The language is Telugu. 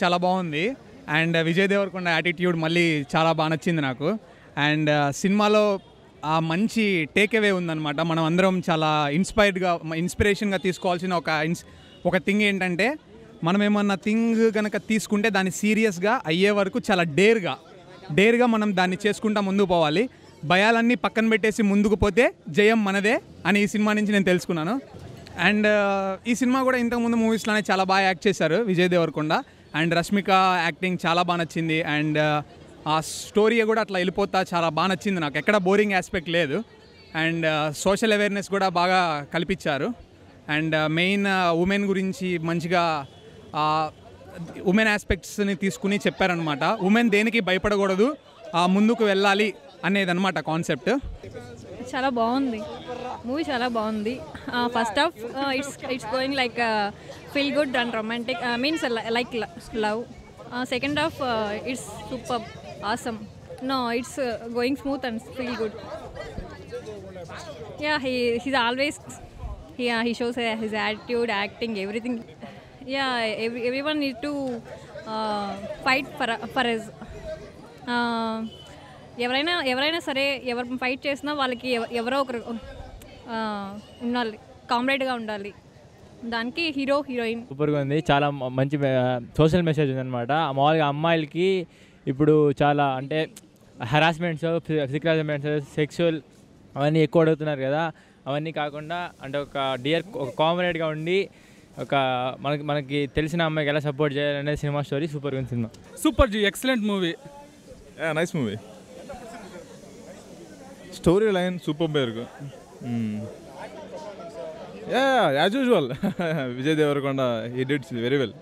చాలా బాగుంది. అండ్ విజయ్ దేవరకొండ యాటిట్యూడ్ మళ్ళీ చాలా బాగా నచ్చింది నాకు. అండ్ సినిమాలో ఆ మంచి టేక్ అవే ఉందన్నమాట. మనం అందరం చాలా ఇన్స్పిరేషన్గా తీసుకోవాల్సిన ఒక థింగ్ ఏంటంటే, మనం ఏమన్నా థింగ్ కనుక తీసుకుంటే దాన్ని సీరియస్గా అయ్యే వరకు చాలా డేర్గా మనం దాన్ని చేసుకుంటా ముందుకు పోవాలి. భయాలన్నీ పక్కన పెట్టేసి ముందుకు పోతే జయం మనదే అని ఈ సినిమా నుంచి నేను తెలుసుకున్నాను. అండ్ ఈ సినిమా కూడా ఇంతకుముందు మూవీస్లోనే చాలా బాగా యాక్ట్ చేశారు విజయ్ దేవరకొండ. అండ్ రష్మిక యాక్టింగ్ చాలా బాగా నచ్చింది. అండ్ ఆ స్టోరీ కూడా అట్లా వెళ్ళిపోతా చాలా బాగా నచ్చింది నాకు. ఎక్కడ బోరింగ్ ఆస్పెక్ట్ లేదు. అండ్ సోషల్ అవేర్నెస్ కూడా బాగా కల్పించారు. అండ్ మెయిన్ ఉమెన్ గురించి మంచిగా ఉమెన్ ఆస్పెక్ట్స్ని తీసుకుని చెప్పారనమాట. ఉమెన్ దేనికి భయపడకూడదు, ముందుకు వెళ్ళాలి అనేదన్నమాట కాన్సెప్ట్. చాలా బాగుంది మూవీ, చాలా బాగుంది. First half it's going like feel good and romantic, means like love. Second half it's super awesome. No, it's going smooth and feel good. Yeah, he's always he shows his attitude, acting, everything. Yeah, everyone need to fight for his. ఎవరైనా సరే ఎవరు ఫైట్ చేసినా వాళ్ళకి ఎవరో ఒకరు ఉండాలి, కామ్రేడ్గా ఉండాలి. దానికి హీరోయిన్ సూపర్గా ఉంది. చాలా మంచి సోషల్ మెసేజ్ ఉందన్నమాట. మామూలుగా అమ్మాయిలకి ఇప్పుడు చాలా అంటే హరాస్మెంట్స్, ఫిజికల్ హరాస్మెంట్స్, సెక్షువల్ అవన్నీ ఎక్కువ అడుగుతున్నారు కదా. అవన్నీ కాకుండా అంటే ఒక కామ్రేడ్గా ఉండి మనకి తెలిసిన అమ్మాయికి ఎలా సపోర్ట్ చేయాలనే సినిమా స్టోరీ సూపర్గా ఉంది. Cinema super ji, excellent movie. Nice movie. Story line super బేర్గు. As usual Vijay Deverakonda he did very well.